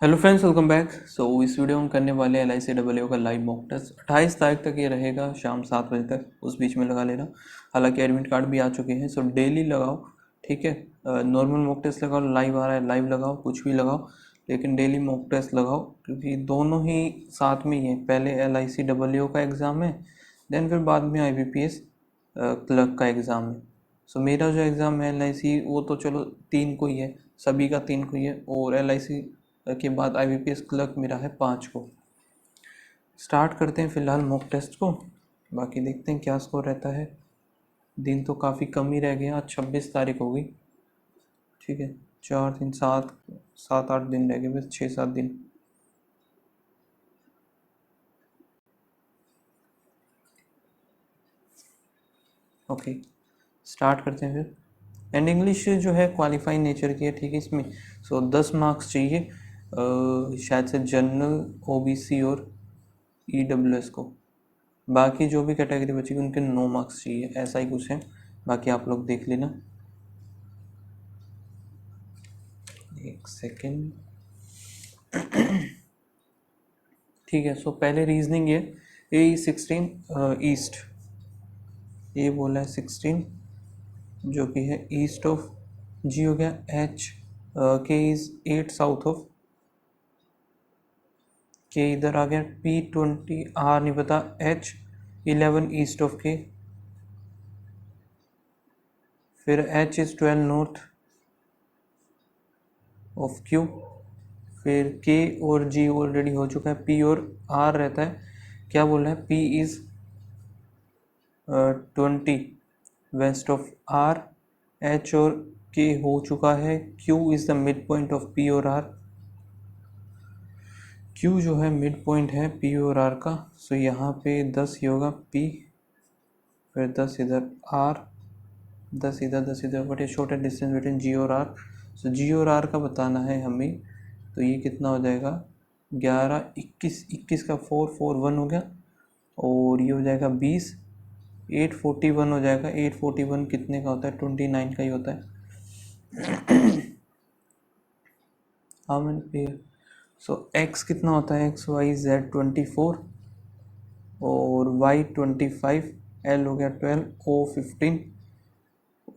Hello friends, welcome back. इस video में हम करने वाले एल आई सी डब्ल्यू का लाइव मॉक टेस्ट 28 तारीख तक ये रहेगा, शाम 7 बजे तक। उस बीच में लगा लेना। हालांकि एडमिट कार्ड भी आ चुके हैं, सो डेली लगाओ, ठीक है। नॉर्मल मॉक टेस्ट लगाओ, लाइव आ रहा है लाइव लगाओ, कुछ भी लगाओ, लेकिन डेली मॉक टेस्ट लगाओ, क्योंकि दोनों ही साथ में ही है। पहले एल आई सी डब्ल्यू का एग्ज़ाम है, देन फिर बाद में आई बी पी एस क्लर्क का एग्ज़ाम है। सो मेरा जो एग्ज़ाम है एल आई सी, वो तो चलो 3 को ही है, सभी का 3 को ही है। और एल आई सी के बाद आई बी पी एस क्लर्क मेरा है 5 को। स्टार्ट करते हैं फ़िलहाल मॉक टेस्ट को, बाकी देखते हैं क्या स्कोर रहता है। दिन तो काफ़ी कम ही रह गया, आज 26 तारीख हो गई, ठीक है। 4 दिन 7 8 दिन रह गए, बस 6 7 दिन। ओके, स्टार्ट करते हैं फिर। एंड इंग्लिश जो है क्वालिफाइंग नेचर की है, ठीक है। इसमें 10 मार्क्स चाहिए, शायद से जनरल, ओ बी सी और ई डब्ल्यू एस को। बाकी जो भी कैटेगरी बचेगी उनके 9 मार्क्स चाहिए, ऐसा ही कुछ है। बाकी आप लोग देख लेना। एक सेकेंड, ठीक है। पहले रीजनिंग ये A16 ईस्ट, ये बोला है 16 जो कि है ईस्ट ऑफ। जी हो गया H, के इज 8 साउथ ऑफ। के इधर आ गया P20, R नहीं पता। H11 ईस्ट ऑफ के, फिर H is 12 north of Q। फिर K और G ऑलरेडी हो चुका है, P और R रहता है। क्या बोल रहा है? P is 20 west of R। H और K हो चुका है। Q is the mid point of P और R। Q जो है मिड पॉइंट है P और R का। यहाँ पे 10 ही होगा P, फिर 10 इधर R, 10 इधर 10 इधर, बट ये शॉर्ट डिस्टेंस बिटवीन G और R। G और R का बताना है हमें। तो ये कितना हो जाएगा? 11 21, 21 का 4 4 1 हो गया, और ये हो जाएगा 20। 841 हो जाएगा। 841 कितने का होता है? 29 का ही होता है। How many pair? एक्स कितना होता है? एक्स वाई जेड 24 और वाई 25। एल हो गया 12, ओ 15,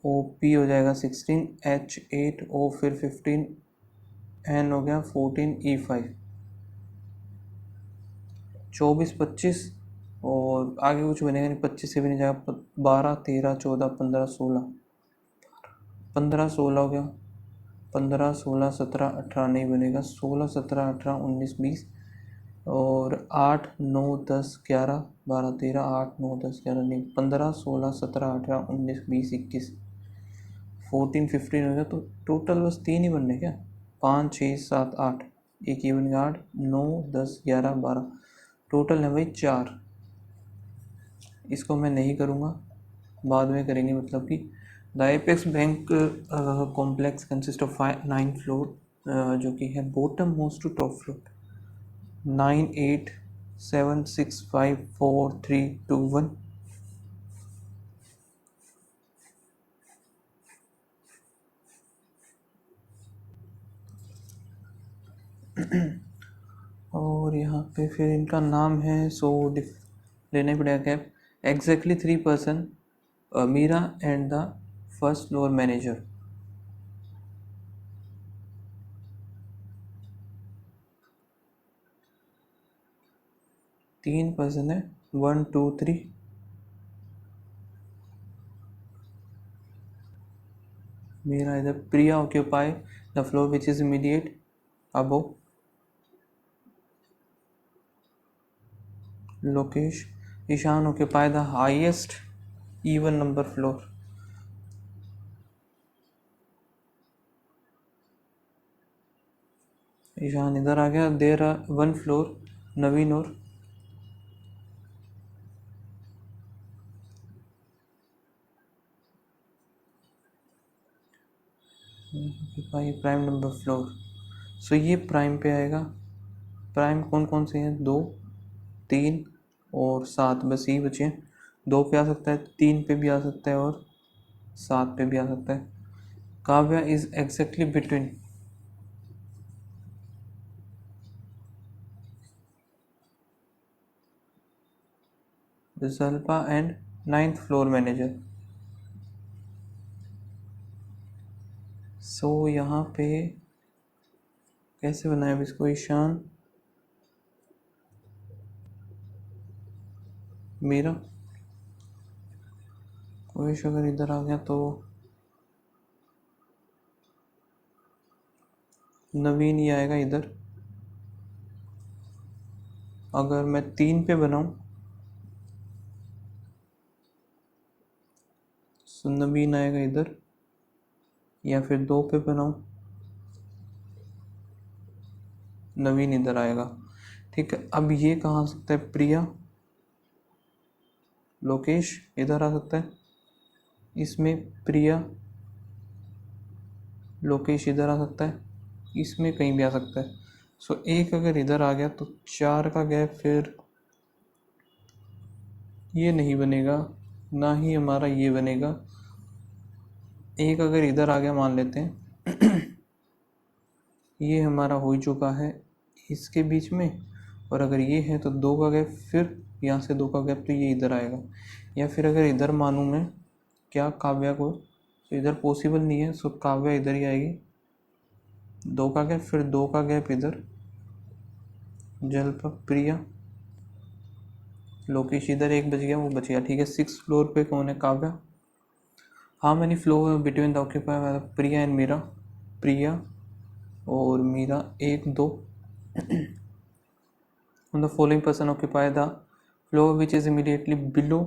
ओ पी हो जाएगा 16, एच 8, ओ फिर 15, एन हो गया 14, ई 5। 24 25, और आगे कुछ बनेगा नहीं, 25 से भी नहीं जाएगा। 12 13 14 15 16, 15 16 हो गया। 15 16 17 18 नहीं बनेगा। 16 17 18 19 20, और 8 9 10 11 12 13, 8 9 10 11 नहीं, 15 16 17 18 19 20 21 14 15 हो गया। तो टोटल बस 3 ही बनने क्या? 5 6 7 8, एक ये बन गया 8 9 10 11 12, टोटल है भाई 4। इसको मैं नहीं करूँगा, बाद में करेंगे। मतलब कि the apex bank complex consist of 9 floor, जो कि है bottom most to top floor. 9 8 7 6 5 4 3 2 1। और यहाँ पे फिर इनका नाम है, लेने पड़ेगा cap. Exactly 3 person, Meera and the first floor manager. तीन पर्सन है, 1 2 3। मीरा इधर। Priya occupy the floor which is immediate above. Lokesh. Ishaan occupy the highest even number floor. Ishaan इधर आ गया। देर आर 1 फ्लोर नवीन और प्राइम नंबर फ्लोर। ये प्राइम पे आएगा। प्राइम कौन कौन से हैं? 2 3 और 7, बस यही बचे हैं। 2 पे आ सकता है, 3 पे भी आ सकता है, और 7 पे भी आ सकता है। Kavya is exactly between Jalpa and 9th floor manager. So यहाँ पे कैसे बनाए अब इसको? ईशान, मीरा, कोविश अगर इधर आ गया तो नवीन ही आएगा इधर। अगर मैं 3 पे बनाऊं तो नवीन आएगा इधर, या फिर 2 पे बनाऊं नवीन इधर आएगा। ठीक है, अब ये कहाँ आ सकता है? प्रिया, लोकेश इधर आ सकता है, इसमें प्रिया, लोकेश इधर आ सकता है, इसमें कहीं भी आ सकता है। सो एक अगर इधर आ गया तो 4 का गैप फिर ये नहीं बनेगा, ना ही हमारा ये बनेगा। एक अगर इधर आ गया मान लेते हैं ये हमारा हो चुका है इसके बीच में, और अगर ये है तो 2 का गैप, फिर यहाँ से 2 का गैप तो ये इधर आएगा। या फिर अगर इधर मानूँ मैं क्या काव्या को, तो इधर पॉसिबल नहीं है, सो काव्या इधर ही आएगी, 2 का गैप, फिर 2 का गैप इधर, जल्पा, प्रिया, लोकेश इधर एक बच गया, वो बच गया। ठीक है, 6th फ्लोर पे कौन है? Kavya. How many floor between the occupier? Priya and Meera, Priya और Meera 1 2 the following person occupy the floor which is immediately below,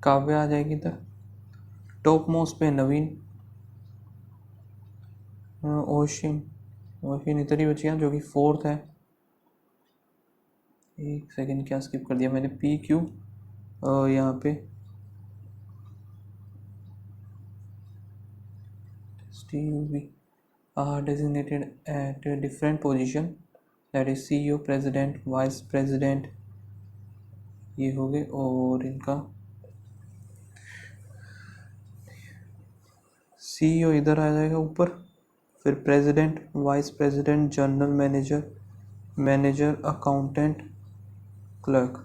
Kavya आ जाएगी इधर। टॉप मोस्ट पे नवीन, ओशियन, ओशियन इधर ही बच गया जो कि 4th है। एक सेकेंड, क्या स्किप कर दिया मैंने? पी क्यू यहाँ पे Steve are designated at a different position, that is CEO, president, vice president, ये हो गए। और इनका CEO इधर आ जाएगा ऊपर, फिर president, vice president, general manager, manager, accountant, clerk.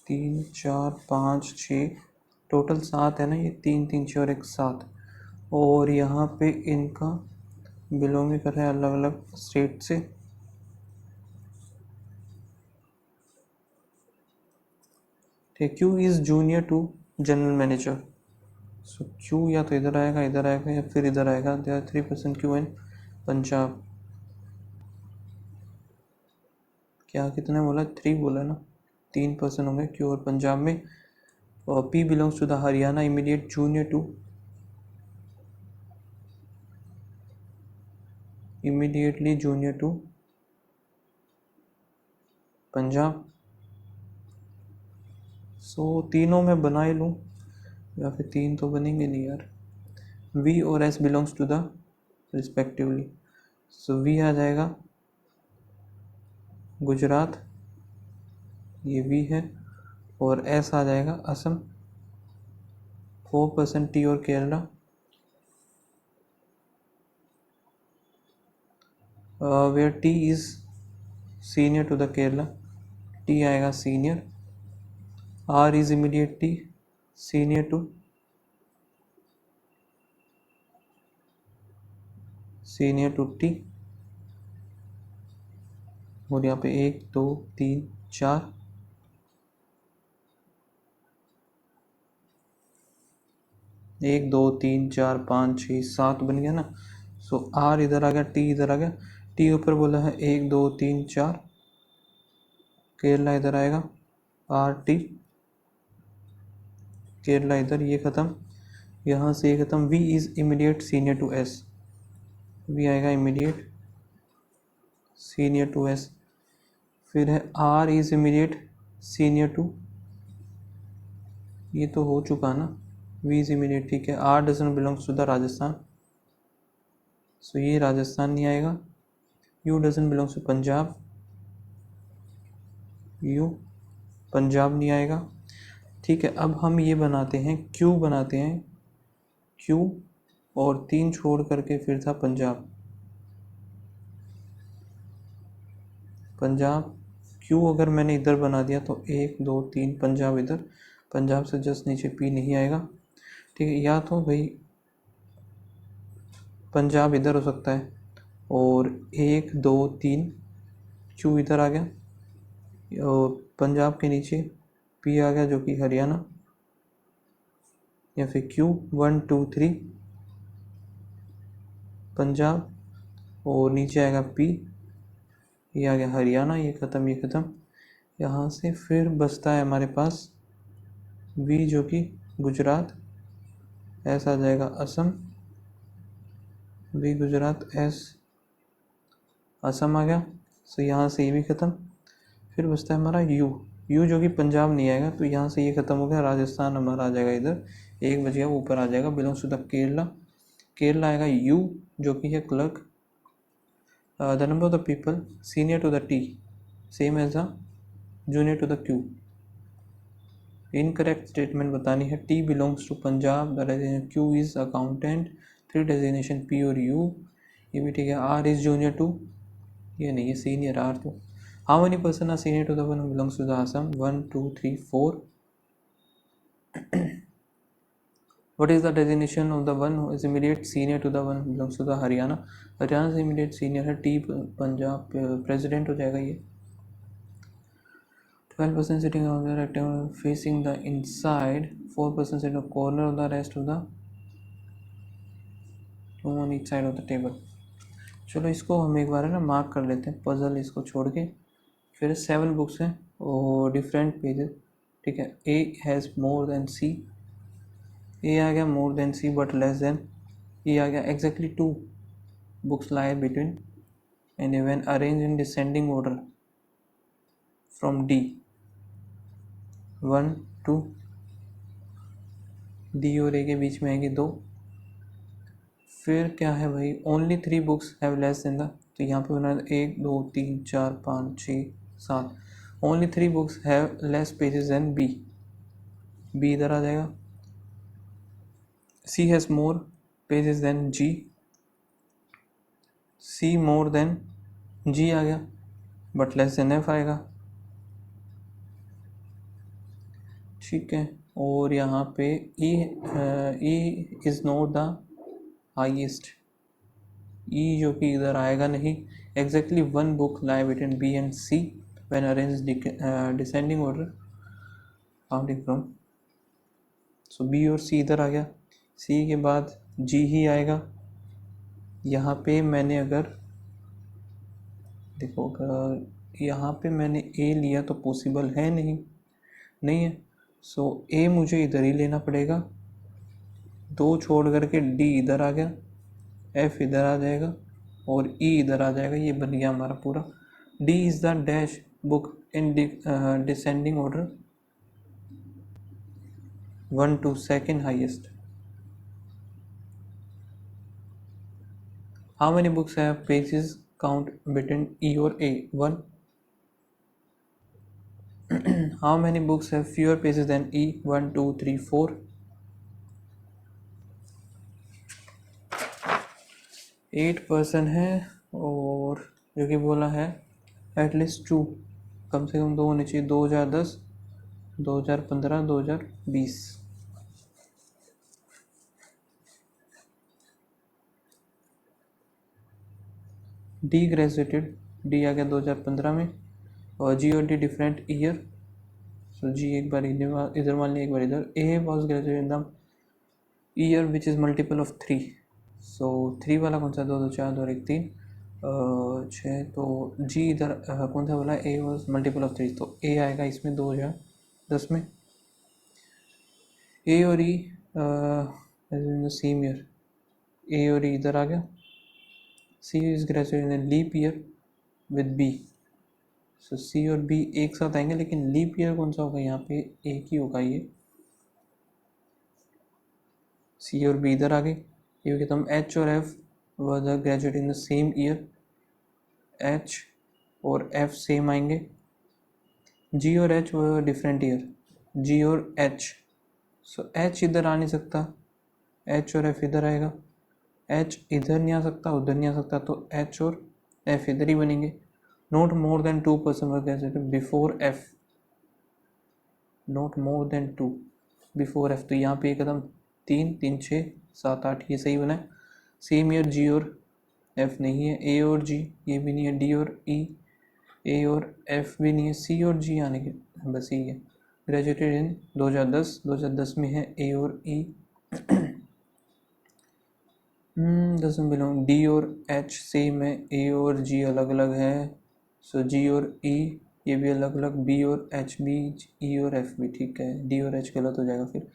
3 4 5 6 total 7 है ना, ये 3 3 6 और 1 7। और यहाँ पे इनका बिलोंग कर रहे हैं अलग अलग स्टेट से। Q is junior to general manager, so Q या तो इधर आएगा या फिर इधर आएगा। They are 3% Q in Punjab. क्या कितना बोला? 3 बोला ना, 3% होंगे क्यू और पंजाब में। और P belongs to the Haryana, immediate junior to, immediately junior to Punjab. So तीनों में बना ही लूँ, या फिर 3 तो बनेंगे नहीं यार। वी और S belongs to the respectively, so V आ जाएगा गुजरात, ये वी है, और एस आ जाएगा असम, 4% टी और Kerala, where T is senior to the Kerala, T आएगा senior. R is immediate T, senior to T. और यहाँ पे 1 2 3 4, 1 2 3 4 5 6 7 बन गया ना। सो आर इधर आ गया, टी इधर आ गया, टी ऊपर बोला है 1 2 3 4, केरला इधर आएगा, आर टी, केरला इधर, ये ख़त्म, यहाँ से ये ख़त्म। V is immediate senior to S, V आएगा इमीडिएट सीनियर टू एस। फिर है R is immediate senior to, ये तो हो चुका ना, वी इज़ इमीडिएट। ठीक है, R doesn't belongs to the Rajasthan, so ये राजस्थान नहीं आएगा। U doesn't belongs to Punjab, U Punjab नहीं आएगा। ठीक है, अब हम ये बनाते हैं, क्यू बनाते हैं, क्यू और 3 छोड़ करके फिर था पंजाब, पंजाब क्यू अगर मैंने इधर बना दिया तो 1 2 3 पंजाब इधर, पंजाब से जस्ट नीचे पी नहीं आएगा, ठीक है। या तो भाई पंजाब इधर हो सकता है और 1 2 3 क्यू इधर आ गया और पंजाब के नीचे पी आ गया जो कि हरियाणा, या फिर क्यू 1 2 3 पंजाब और नीचे आएगा पी, ये आ गया हरियाणा, ये ख़त्म ये ख़त्म। यहाँ से फिर बचता है हमारे पास वी जो कि गुजरात, एस आ जाएगा असम, वी गुजरात एस असम आ गया। सो यहाँ से ये भी ख़त्म। फिर बचता है हमारा यू, यू जो कि पंजाब नहीं आएगा, तो यहाँ से ये ख़त्म हो गया, राजस्थान हमारा आ जाएगा इधर, एक बच गया, ऊपर आ जाएगा belongs to the Kerala, Kerala आएगा यू जो कि है clerk. The number of the people senior to the T same as the junior to the Q. Incorrect statement बतानी है। T belongs to Punjab, the designation Q is accountant, 3 designation P और U, ये भी ठीक है। आर इज जूनियर टू, ये नहीं है सीनियर आर तो। How many person are senior to the one belongs to the Assam, 1 2 3 4। What is the designation of the one who is immediate senior to the one who belongs to the Haryana, Haryana से immediate senior है T, Punjab president हो जाएगा ये। 12% sitting on the rectangle facing the inside, 4% sitting on the corner of the rest of the on each side of the table। चलो इसको हम एक बार है ना मार्क कर लेते हैं, पजल इसको छोड़ के। फिर 7 बुक्स हैं और डिफरेंट पेजेस, ठीक है। A has more than C, A आ गया more than C but less than, ये आ गया exactly 2 books lie between and when arranged in descending order from D 1 2, D और ए के बीच में आएंगे 2। फिर क्या है भाई, only 3 books have less than the, तो यहाँ पे बना 1 2 3 4 5 6 7, only 3 books have less pages than B, B इधर आ जाएगा। C has more pages than G, C more than G आ गया बट लेस देन एफ आएगा, ठीक है। और यहाँ पे E is not the highest, E जो कि इधर आएगा नहीं। Exactly 1 book lie between B and C when arrange descending order counting from, so B और सी इधर आ गया, सी के बाद जी ही आएगा। यहाँ पे मैंने अगर देखो, अगर यहाँ पे मैंने ए लिया तो पॉसिबल है नहीं है, सो ए मुझे इधर ही लेना पड़ेगा। 2 छोड़ करके डी इधर आ गया, एफ इधर आ जाएगा और ई इधर आ जाएगा, ये बन गया हमारा पूरा। D is the dash book in descending order 1 to second highest। How many books have pages count between E or A? 1। How many books have fewer pages than E? 1 2 3 4। 8% है और जो कि बोला है एटलीस्ट 2, कम से कम 2 होने चाहिए, 2010 2015 2020। डी ग्रेजुएटेड, डी आ गया 2015 में, और जी और डी डिफरेंट ईयर, सो जी एक बार इधर मान लिया एक बार इधर। ए was graduated in the year which is multiple of 3, सो 3 वाला कौन सा, 2 2 4 2 1 3 6, तो जी इधर कौन सा बोला, ए वॉज मल्टीपल ऑफ 3, तो ए आएगा इसमें 2010 में। ए और E in the same year, A और ई इधर आ गया। C is graduated in leap year with B, so C और बी एक साथ आएंगे, लेकिन लीप ईयर कौन सा होगा, यहाँ पे एक ही होगा ये, सी और बी इधर आ गए। ये कहता हूँ एच और F were graduate in the same year, H और एफ सेम आएंगे। जी और एच वर डिफरेंट ईयर, जी और एच, सो एच इधर आ नहीं सकता, एच और एफ इधर आएगा, एच इधर नहीं आ सकता उधर नहीं आ सकता, तो एच और एफ इधर ही बनेंगे। नॉट मोर देन 2% वर्क कैसे before F, not more than 2 before F, तो यहाँ पे एक कदम 3 3 6 7 8 ये सही बना है। सेम ईयर जी और एफ नहीं है, ए और जी ये भी नहीं है, डी और ई, ए और एफ भी नहीं है, सी और जी आने के बस यही है। ग्रेजुएटेड इन 2010, 2010 में है ए और ई। डजंट बिलोंग, डी और एच सेम है, ए और जी अलग अलग है, सो जी और ई ये भी अलग अलग, बी और एच भी, ई और एफ भी ठीक है, डी और एच गलत हो जाएगा फिर।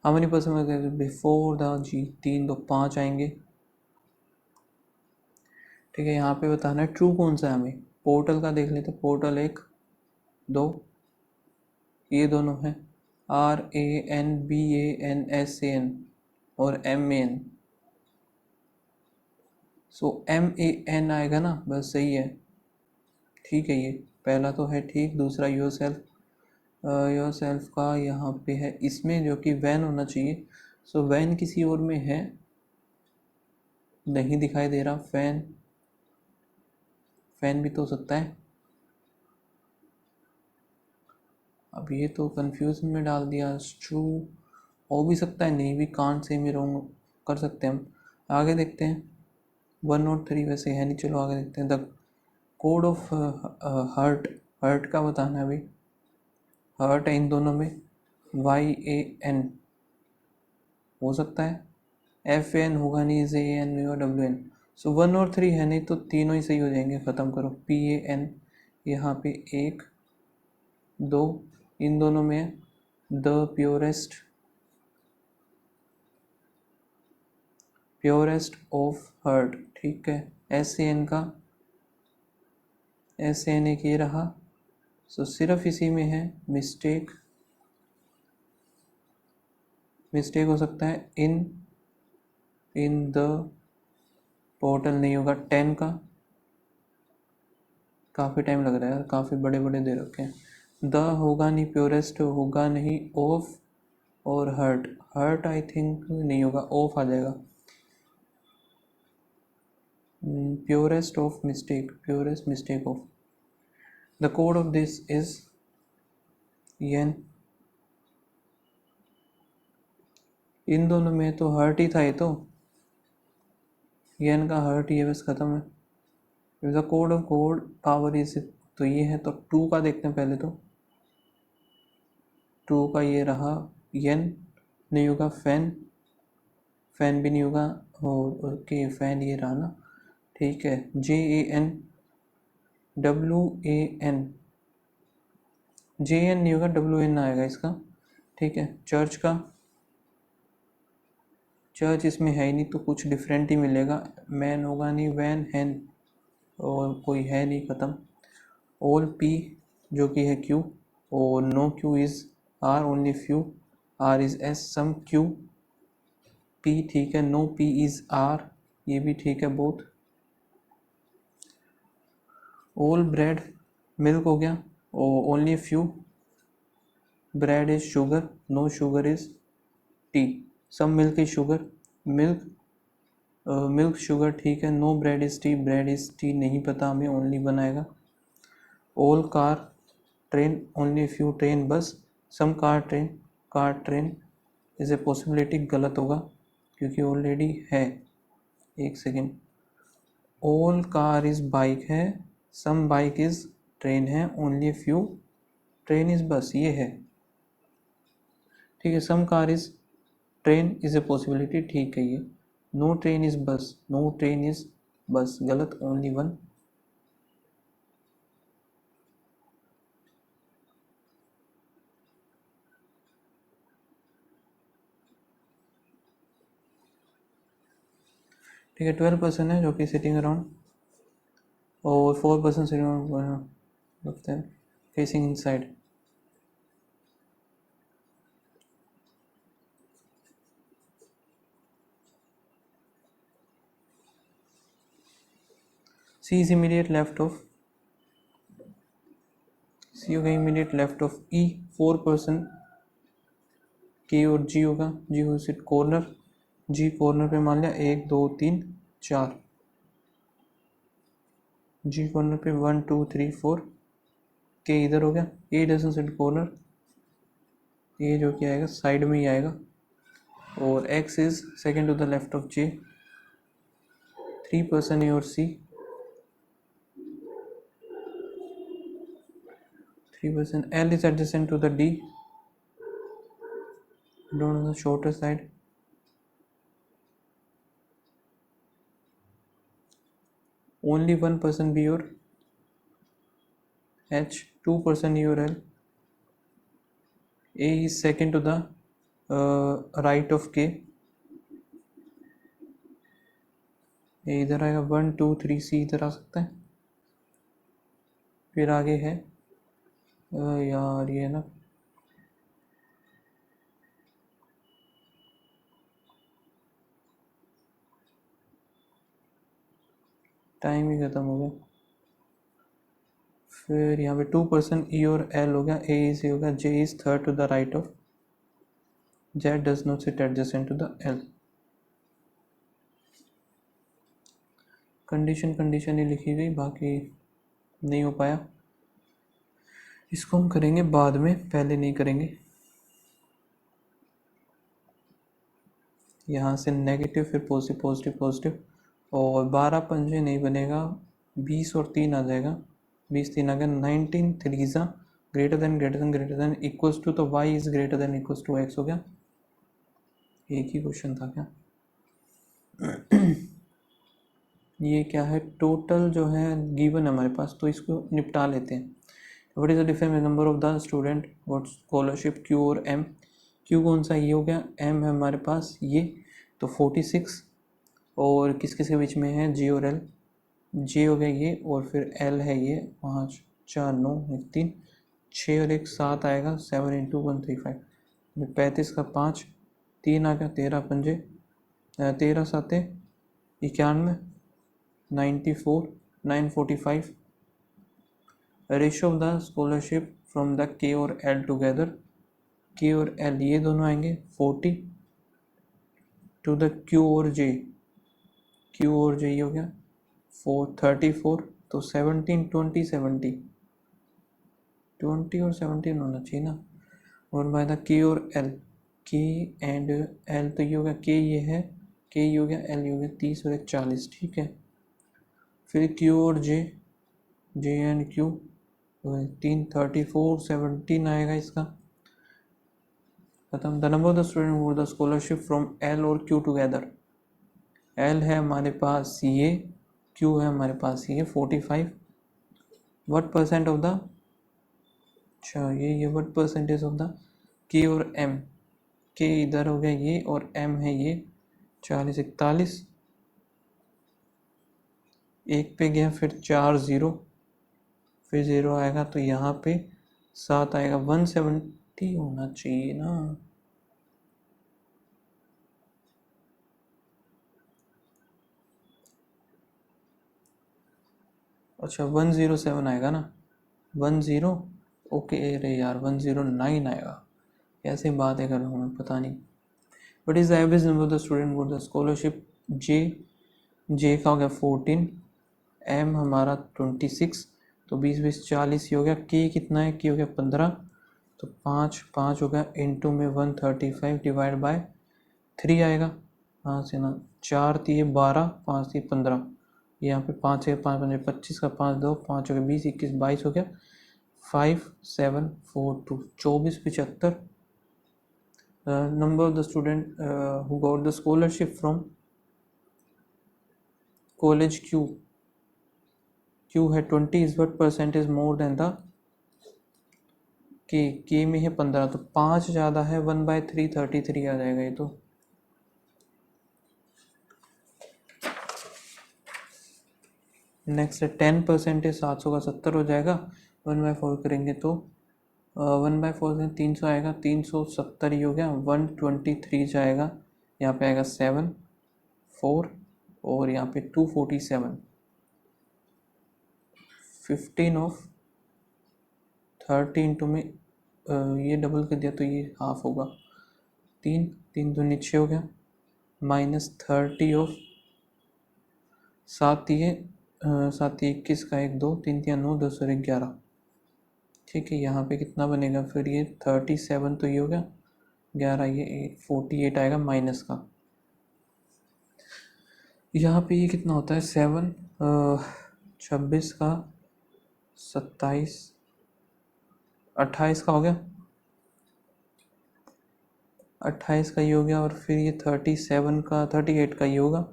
How many percent before the G, 3 तो 5 आएंगे। ठीक है, यहाँ पे बताना है ट्रू कौन सा है हमें। पोर्टल का देख लेते, पोर्टल 1 2 ये दोनों हैं, RANBANSAN और MAN, सो MAN आएगा ना, बस सही है, ठीक है। ये पहला तो है ठीक, दूसरा योर सेल्फ, योर सेल्फ का यहाँ पे है इसमें जो कि वैन होना चाहिए, सो वैन किसी और में है, नहीं दिखाई दे रहा। फैन, फैन भी तो हो सकता है। अब ये तो कंफ्यूजन में डाल दिया, ट्रू हो भी सकता है, नहीं भी, कांट से में रॉन्ग कर सकते हैं हम। आगे देखते हैं, 1 और 3 वैसे है नहीं, चलो आगे देखते हैं। The code of hurt, hurt का बताना है अभी। हर्ट है इन दोनों में, YAN हो सकता है, FN होगा नहीं, JAN और WN, सो 1 और 3 है नहीं, तो तीनों ही सही हो जाएंगे। ख़त्म करो, PAN यहाँ पे 1 2 इन दोनों में है, the purest, purest of hurt, ठीक है। SAN का, SAN एक ये रहा, सो सिर्फ इसी में है मिस्टेक, मिस्टेक हो सकता है इन द पोर्टल नहीं होगा। 10 का काफ़ी टाइम लग रहा है यार, काफ़ी बड़े बड़े दे रखे हैं। द होगा नहीं, प्योरेस्ट होगा नहीं, ऑफ और हर्ट, हर्ट आई थिंक नहीं होगा, ऑफ आ जाएगा। Purest of mistake, purest mistake of. The code of this is N, इन दोनों में तो हर्ट ही था, ये तो एन का हर्ट ही है, बस ख़त्म है। The code of code power is, तो ये है, तो 2 का देखते हैं पहले तो। 2 का ये रहा, एन नहीं होगा, फैन, फैन भी नहीं होगा, और ओके फैन ये रहा ना, ठीक है। JAN WAN, JN नहीं होगा, WN आएगा इसका, ठीक है। चर्च का, चर्च इसमें है ही नहीं, तो कुछ डिफरेंट ही मिलेगा। मैन होगा नहीं, वैन हैन और कोई है नहीं, ख़त्म। ऑल P जो कि है Q, और no Q is R, only few, R is S, some Q P, ठीक है। नो P इज़ R, ये भी ठीक है, बोथ। ऑल ब्रेड मिल्क हो गया, और only few bread is sugar, no sugar is tea, some milk is sugar, milk milk sugar, ठीक है। No bread is tea, bread is tea नहीं पता हमें, ओनली बनाएगा। All car train, only few train bus, some car train, car train is a possibility, गलत होगा क्योंकि already है। एक second, all car is bike है, सम बाइक इज ट्रेन है, ओनली फ्यू ट्रेन इज बस, ये है, ठीक है। Some car is train is a possibility, ठीक है। ये no train is bus, no train is bus, गलत, ओनली वन। ठीक है, 12% है जो कि सिटिंग अराउंड, और 4% sitting around facing inside. C is immediate left of, C होगा immediate left of E, 4%। K और G होगा, G हो सिट कॉर्नर, G कॉर्नर पे मान लिया, 1 2 3 4, जी कॉर्नर पे 1 2 3 4, के इधर हो गया, ए डजंट सिट कॉर्नर, ये जो क्या आएगा साइड में ही आएगा, और X is second to the left of J, 3% A और C, 3%, L is adjacent to the D, down on the shorter side, only 1% B or H, 2% E or L, A is second to the right of K, ये इधर आएगा 1 2 3 सी इधर आ सकता है, फिर आगे है यार ये ना टाइम ही ख़त्म हो गया, फिर यहाँ पे 2% ई और एल हो गया, ए इज होगा, J is third to the right of, Z does not sit adjacent to the L. Condition ही लिखी गई, बाकी नहीं हो पाया, इसको हम करेंगे बाद में, पहले नहीं करेंगे। यहाँ से नेगेटिव फिर पॉजिटिव पॉजिटिव पॉजिटिव, और 12 पंजे नहीं बनेगा, 20 और 3 आ जाएगा, 20 3 आ गया, 19 3 ग्रेटर देन इक्वल्स टू, तो y is greater than equals to x हो गया। एक ही क्वेश्चन था क्या? ये क्या है, टोटल जो है गिवन हमारे पास, तो इसको निपटा लेते हैं। What is the difference number of the student what scholarship Q और M, Q कौन सा, ये हो गया, M है हमारे पास ये, तो 46, और किस किस के बीच में है, J और L, J हो गया ये, और फिर L है ये 5 4 9 1 3 6 और 1 7 आएगा, 7 इंटू 135, 35 का 5 3 आ गया, 13 पंजे 13 7 91, 94 945, ratio of the scholarship from the K और L टुगेदर, K और L ये दोनों आएंगे 40 टू द Q और J, Q और J हो गया 34, तो 17 20 70, 20 और 17 होना चाहिए ना, और बाय द K और L, K एंड L, तो ये हो गया K ये है, K ये हो गया, L ये हो गया 30 और 40, ठीक है। फिर Q और J, J एंड Q 3 34 17 आएगा इसका, खत्म। The number of the student who the scholarship from L और Q टुगेदर, L है हमारे पास ये, Q है हमारे पास ये 45, व्हाट परसेंट ऑफ द, अच्छा ये what percentage of the K और M, K इधर हो गया ये, और M है ये 40 41, एक पे गया, फिर 4 0, फिर 0 आएगा, तो यहाँ पे 7 आएगा, 170 होना चाहिए ना, अच्छा 107 आएगा ना, 10, ओके, अरे यार 109 आएगा, कैसे बात है कर रहा हूँ मैं, पता नहीं। What is the average number of the student for the scholarship J का हो गया 14, M हमारा 26, तो 20 20 40 ही हो गया, K कितना है, K हो गया 15, तो 5 5 हो गया, इंटू में 135 डिवाइड बाय 3 आएगा, हाँ से ना, 4 3 12 5 3 15, यहाँ पे 5 है, 5 5 25 का 5 2 5 हो गया, 20 21 22 हो गया, 5 7 4 2 24 75। Number of the student who got the scholarship from college Q है 20, is what percentage more than the K में है 15, तो 5 ज़्यादा है, 1/3 33 आ जाएगा ये तो। नेक्स्ट है 10% है, 700 का 70 हो जाएगा, 1/4 करेंगे तो 1/4 से 300 आएगा, 370 ही हो गया, 123 जाएगा, यहाँ पे आएगा 7 4, और यहाँ पे 247, 15 ऑफ 30 इंटू में ये डबल कर दिया तो ये हाफ होगा, 3 3 दूनी 6 हो गया, -30 ऑफ 7 ये सात 21 का 1 2 3 3 9 10 और 11। ठीक है, यहाँ पे कितना बनेगा फिर ये 37 तो ये हो गया, 11 ये 48 आएगा माइनस का। यहाँ पे ये कितना होता है 7 26 का 27 28 का हो गया, 28 का ये हो गया, और फिर ये 37 का 38 का ये होगा,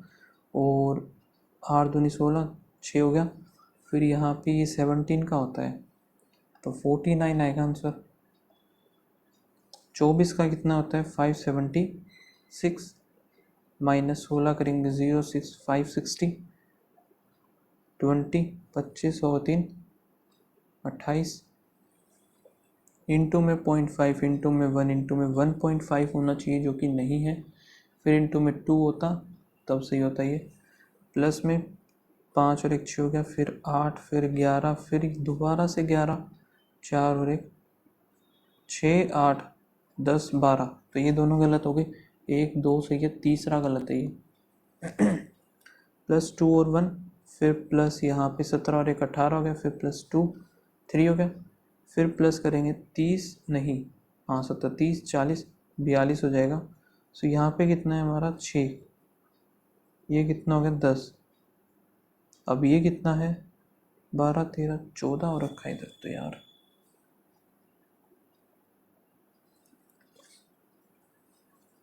और 8 दूनी 16 6 हो गया। फिर यहाँ पे ये 17 का होता है तो 49 आएगा आंसर। 24 का कितना होता है 576 माइनस 16 करेंगे 0 6 560 20 25 और 3 28 इंटू में 0.5 इंटू में 1 इंटू में 1.5 होना चाहिए जो कि नहीं है, फिर इंटू में 2 होता तब सही होता ये, प्लस में 5 और 1 6 हो गया, फिर 8 फिर 11 फिर दोबारा से 11 4 और 1 6 8 10 12, तो ये दोनों गलत हो गए, 1 2 सही है, तीसरा गलत है ये। प्लस 2 और 1 फिर प्लस यहाँ पे 17 और 1 18 हो गया, फिर प्लस 2 3 हो गया, फिर प्लस करेंगे 30 नहीं हाँ 17 30 40 42 हो जाएगा। सो यहाँ पे कितना है हमारा 6, ये कितना हो गया 10, अब ये कितना है 12 13 14 और रखा है इधर तो यार,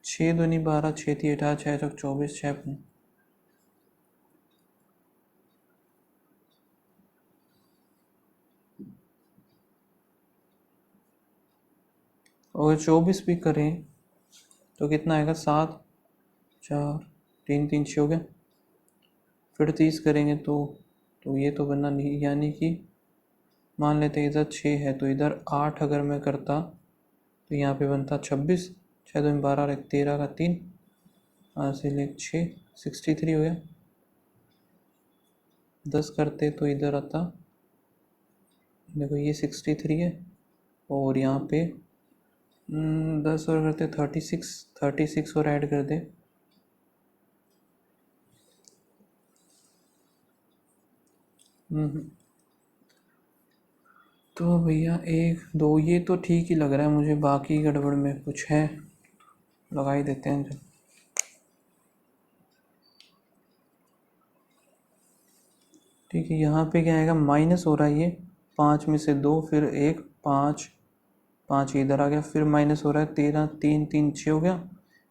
छः दूनी 12 6 थी 18 6 चौक 24 6 और 24 भी करें तो कितना आएगा 7 4 3 3 6 हो गया, फिर 30 करेंगे तो ये तो बनना नहीं, यानी कि मान लेते इधर 6 है तो इधर 8 अगर मैं करता तो यहाँ पे बनता 26 6 2 12 और 13 का 3 से ले 6 63 हो गया, 10 करते तो इधर आता, देखो ये 63 है, और यहाँ पे 10 और करते 36 और ऐड कर दे, तो भैया 1 2 ये तो ठीक ही लग रहा है मुझे, बाकी गड़बड़ में कुछ है लगा ही देते हैं जब। ठीक है, यहाँ पे क्या आएगा माइनस हो रहा है ये 5 में से 2 फिर 1 5 5 इधर आ गया, फिर माइनस हो रहा है 13 3 3 6 हो गया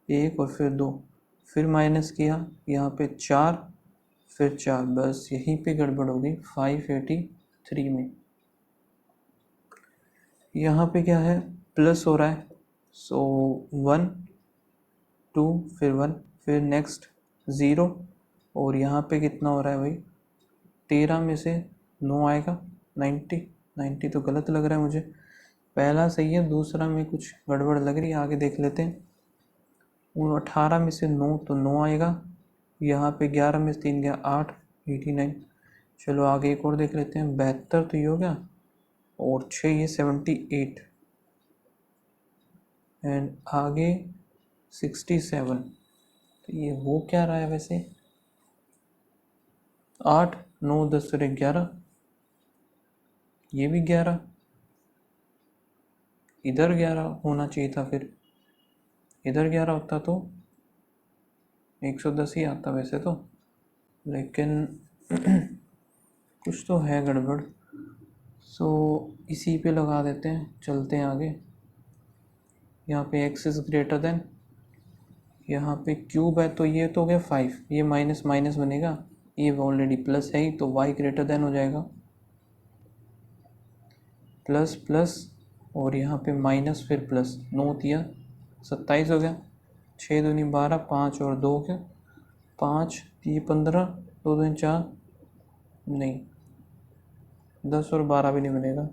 1 और फिर 2, फिर माइनस किया यहाँ पे 4 फिर 4, बस यहीं पे गड़बड़ हो गई 583 में। यहाँ पे क्या है प्लस हो रहा है, सो 1 2 फिर 1 फिर नेक्स्ट 0, और यहाँ पे कितना हो रहा है भाई 13 में से 9 आएगा 90 90 तो गलत लग रहा है मुझे, पहला सही है दूसरा में कुछ गड़बड़ लग रही है, आगे देख लेते हैं। 18 में से 9 तो 9 आएगा, यहाँ पे 11 में से 3 गया 8 89, चलो आगे एक और देख लेते हैं 72 तो ये हो गया, और 6 ये 78, एंड आगे 67, तो ये हो क्या रहा है वैसे 8 9 10 और 11, ये भी 11, इधर 11 होना चाहिए था, फिर इधर 11 होता तो 110 ही आता वैसे तो, लेकिन कुछ तो है गड़बड़, सो इसी पे लगा देते हैं, चलते हैं आगे। यहाँ पे x इज़ ग्रेटर देन, यहाँ पे क्यूब है तो ये तो हो गया 5, ये माइनस माइनस बनेगा, ये ऑलरेडी प्लस है ही तो y ग्रेटर देन हो जाएगा, प्लस प्लस और यहाँ पे माइनस फिर प्लस, 9 दिया 27 हो गया, 6 दूनी 12 5 और 2 हो गया 5 ये 15 2 दूनी 4 नहीं 10 और 12 भी नहीं बनेगा,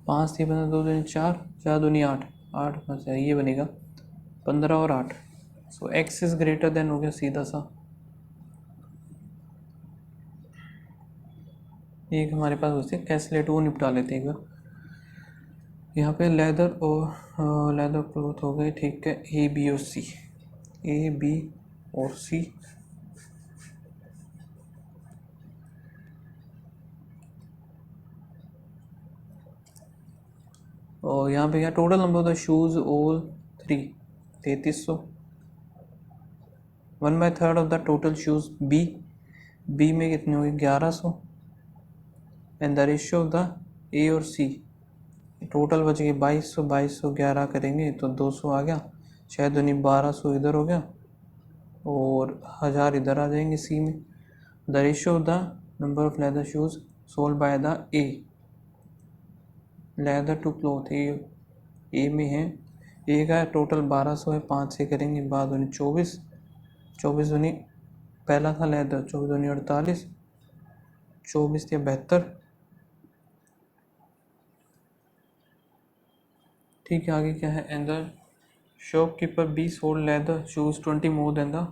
5 थी 15 2 दूनी 4 4 दूनी 8 8 बचा ये बनेगा 15 और 8, सो x इज़ ग्रेटर देन हो गया सीधा सा। एक हमारे पास उससे कैलकुलेट वो निपटा लेते हैं एक बार, यहाँ पे लेदर और लेदर क्लॉथ हो गए, ठीक है। ए बी और सी, ए बी और सी, और यहाँ पे क्या total number of the shoes all 3, 3300। 1/3 of the total shoes B, B में कितने हो गए 1100, and the ratio of the A और सी, टोटल बच गए 2200, 2200 11 करेंगे तो 200 आ गया, शायद दुनी 1200 इधर हो गया और 1000 इधर आ जाएंगे सी में। The ratio of the number of leather shoes sold by the A, leather to cloth A में है, ए का टोटल 1200 है, 5 से करेंगे, बाद दुनी 24, 24 दुनी पहला था लेदर, 24 दुनी 48, 24 या 72, ठीक है। आगे क्या है, and the shopkeeper B sold leather shoes 20 more than the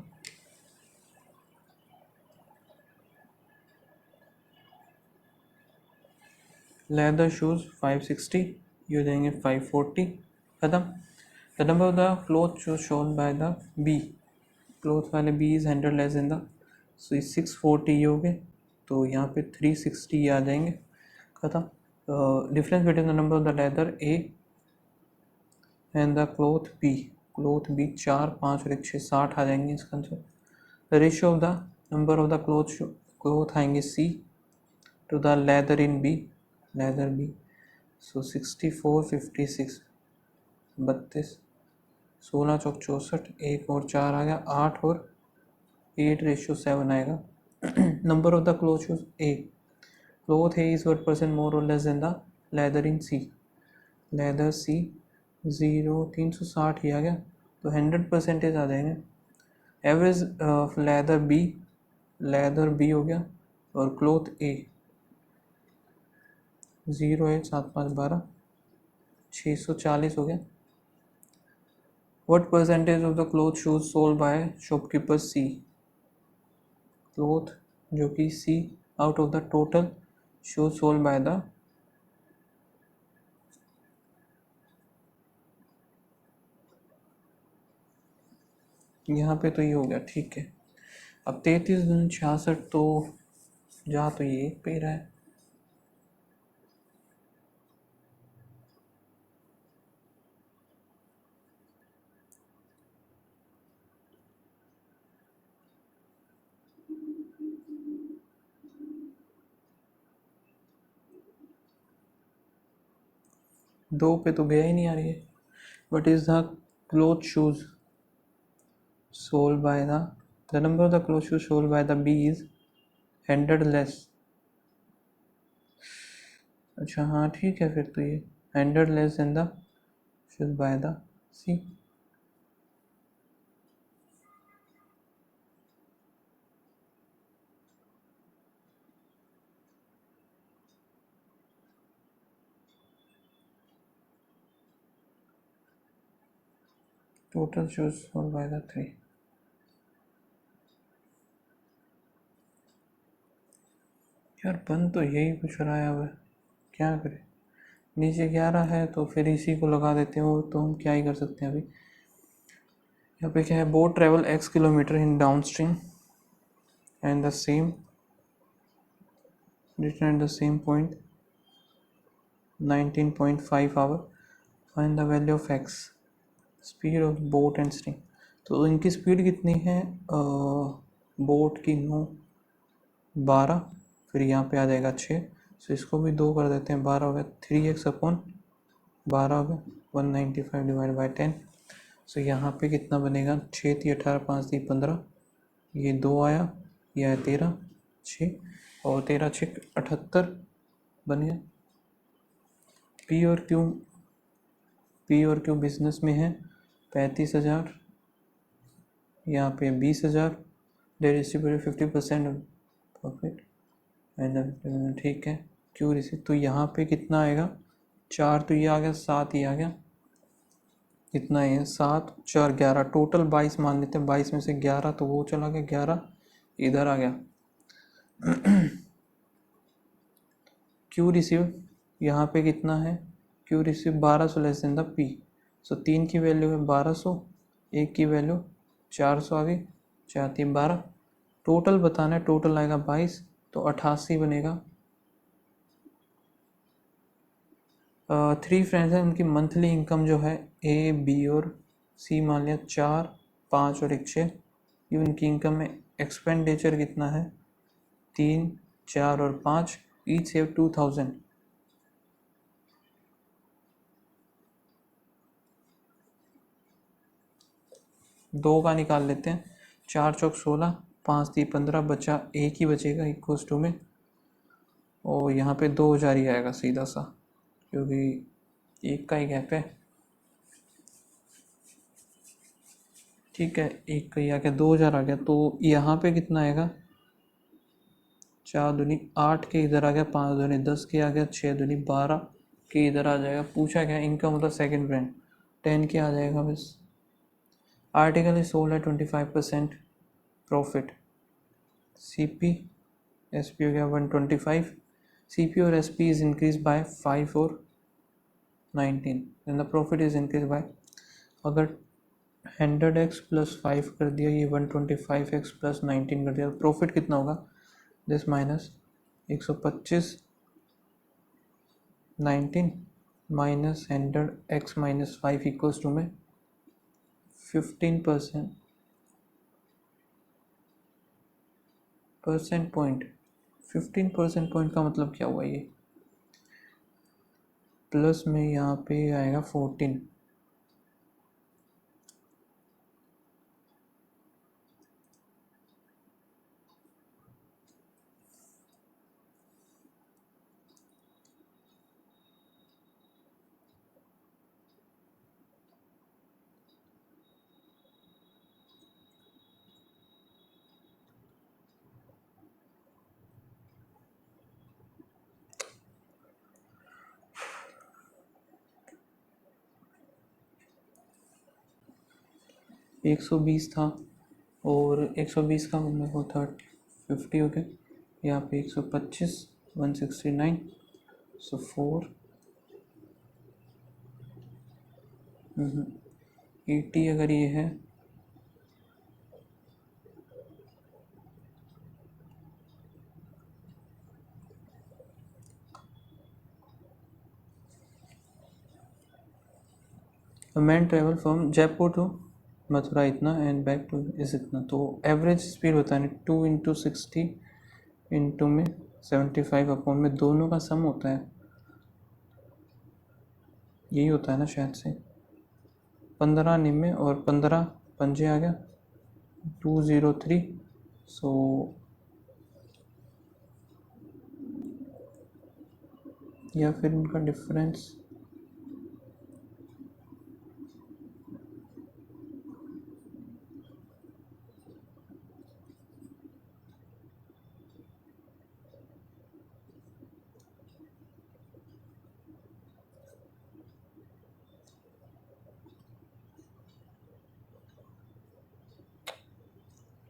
leather shoes 560, ये हो जाएंगे 540, खत्म। The number of the cloth shoes shown by the B, cloth वाले B is 100 less than the, so 640 ये हो गए, तो यहाँ पे 360 आ जाएंगे, खत्म। Difference between the number of the leather A and the cloth B, cloth B 4, 5 और 1 6, 60 आ जाएंगे इसका answer. Ratio of the number of the cloth आएंगे C to the leather in B, leather B, so 64 56 32, 16 चौक 64, 1 और 4 आ गया 8 और 8:7 आएगा। Number of the cloth shoes A, cloth A is 1% more और less than the leather in C, leather C 360 ही आ गया, तो 100% आ जाएंगे। Average leather B, leather B हो गया, और क्लॉथ ए 0 है, 7 5 12, 640 हो गया। What percentage of the cloth shoes sold by shopkeeper C, cloth जो कि C out of the total shoes sold by the, यहाँ पे तो ये हो गया, ठीक है। अब 33 तो जा तो ये एक पे ही रहा है, दो पे तो गया ही नहीं आ रही है। What is the cloth shoes sold by the number of the cloth shoes sold by the B is 100 less, अच्छा हाँ ठीक है, फिर तो ये 100 less than the shoes by the C। total shoes sold by the 3, यार बन तो यही कुछ रहा है, अब क्या करें। नीचे 11 है तो फिर इसी को लगा देते हो, तो हम क्या ही कर सकते हैं अभी। यहाँ पे क्या है, boat travel x kilometre in down stream and the same return at the same point 19.5 hour, find the value of x, speed of boat and stream. तो इनकी स्पीड कितनी है, बोट की 9 12, फिर यहाँ पे आ जाएगा 6, सो इसको भी 2 कर देते हैं, 12 हो गया, 3x/12 हो गया, 195 डिवाइड बाई 10। सो यहाँ पे कितना बनेगा, 6 3 18 5 3 15, ये 2 आया, यह है 13 6, और 13 6 78 बन गया। पी और क्यू बिजनेस में है 35,000, यहाँ पे 20,000, दे डिस्ट्रीब्यूटेड 50% प्रॉफिट एंड, ठीक है। क्यू रिसीव, तो यहाँ पे कितना आएगा, 4 तो ये आ गया, 7 ये आ गया, कितना है 7 4 11, टोटल 22 मान लेते हैं, 22 में से 11 तो वो चला गया, 11 इधर आ गया। क्यू रिसीव यहाँ पे कितना है, Q receive 1200 less than the P। सो 3 की वैल्यू है 1200, 1 की वैल्यू 400 आ गई, 4 3 12। टोटल बताना है, टोटल आएगा 22, तो 88 बनेगा। 3 फ्रेंड्स हैं, उनकी मंथली इनकम जो है A, B और C मान लिया 4, 5 और 1 6, ये उनकी इनकम है। एक्सपेंडिचर कितना है 3, 4 और 5, ईच सेव 2000। 2 का निकाल लेते हैं, 4 चौक 16, 5 3 15, बचा 1 ही बचेगा इक्वल्स टू में, और यहाँ पे 2000 ही आएगा सीधा सा, क्योंकि 1 का ही गैप है। ठीक है, 1 का ही आ गया, 2000 आ गया। तो यहाँ पे कितना आएगा, 4 दूनी 8 के इधर आ गया, 5 दूनी 10 के आ गया, 6 दूनी 12 के इधर आ जाएगा। पूछा क्या इनकम मतलब सेकंड ब्रांड 10 के आ जाएगा बस। आर्टिकल इज सोल्ड है 25% प्रॉफिट। CP SP हो गया 125, CP और SP इज इंक्रीज बाय 5 और 19, then the profit is increase by, अगर 100x प्लस 5 कर दिया, ये 125x प्लस 19 कर दिया, तो प्रॉफिट कितना होगा, this minus 125 19 minus 100x minus 5 equals to में 15% पॉइंट। 15% पॉइंट का मतलब क्या हुआ, ये प्लस में यहाँ पे आएगा 14, एक 120 था, और 120 का मेरे को 50 हो गया, यहाँ पे 125 169, सो 4 80 अगर ये है, man travel from Jaipur to Mathura इतना एंड बैक टू इस इतना, तो एवरेज स्पीड होता है 2 इंटू 60 इंटू में 75 अपॉन में दोनों का सम होता है, यही होता है ना शायद से। 15 निम्न और 15 पंजे आ गया 203, सो या फिर उनका डिफरेंस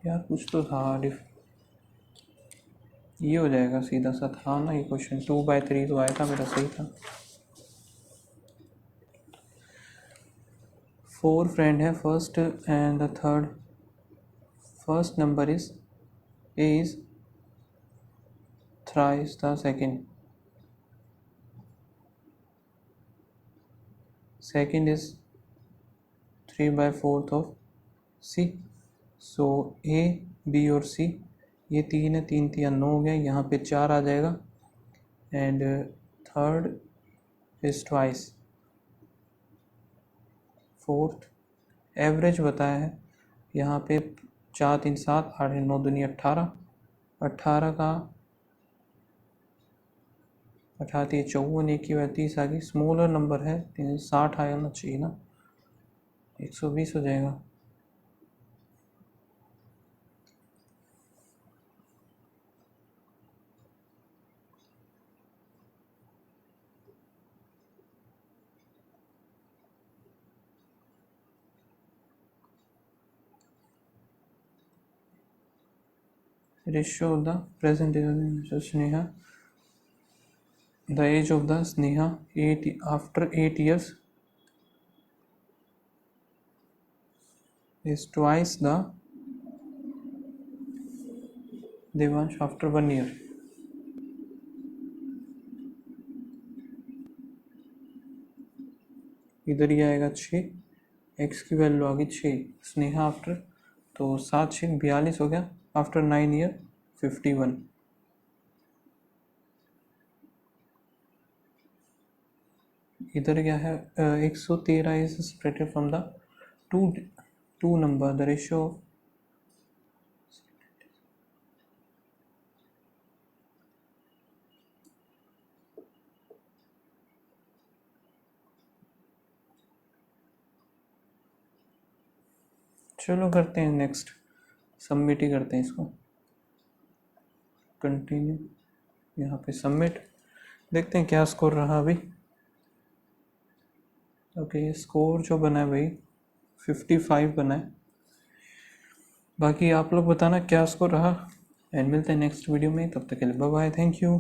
यार कुछ तो था ये हो जाएगा सीधा सा, था ना ये क्वेश्चन 2/3 तो आया था मेरा, सही था। 4 फ्रेंड है, first and the third, first number is A is thrice the second, second is 3/4 of C, so A B और C ये 3 है, 3 3 9 हो गया, यहाँ पे 4 आ जाएगा, and third is twice, fourth average बताया है यहाँ पे 4 3 7 8 9 दूनी 18, 18 का 18 3 54, 1 की 30 आ गई, स्मॉलर नंबर है 60 आना चाहिए ना, 120 हो जाएगा। Ratio of the present Sneha the age of the Sneha after 8 years is twice the Devansh after 1 year। इधर ही आएगा 6, एक्स की वैल्यू आ गई 6, स्नेहा आफ्टर, तो 7 6 42 हो गया, आफ्टर 9 year 51। इधर क्या है 113 is separated from the two number, the ratio of चलो करते हैं नेक्स्ट, सबमिट ही करते हैं इसको, कंटिन्यू, यहाँ पे सबमिट, देखते हैं क्या स्कोर रहा अभी। ओके स्कोर जो बना है भाई 55 बना है, बाकी आप लोग बताना क्या स्कोर रहा, एंड मिलते हैं नेक्स्ट वीडियो में, तब तक के लिए बाय बाय, थैंक यू।